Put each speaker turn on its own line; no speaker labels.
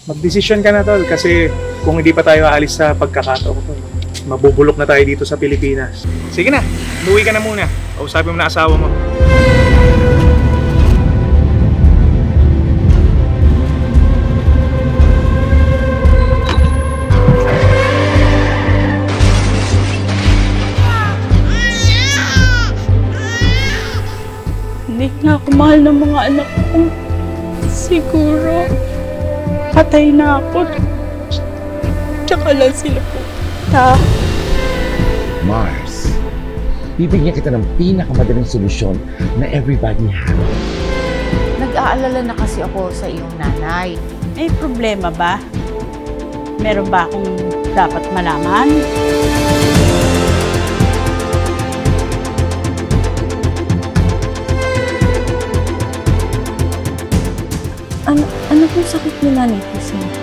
Magdesisyon ka na, tol, kasi kung hindi pa tayo aalis sa pagkakataon ko, mabubulok na tayo dito sa Pilipinas. Sige na, luwi ka na muna. Kausapin mo na asawa mo.
Hindi na ako mahal ng mga anak ko. Siguro, patay na ako. Tsaka lang sila pupunta.
Mars, bibigyan kita ng pinakamadaling solusyon na everybody has.
Nag-aalala na kasi ako sa iyong nanay.
May problema ba? Meron ba akong dapat malaman?
Ano pong sakit ni Nanay Christine?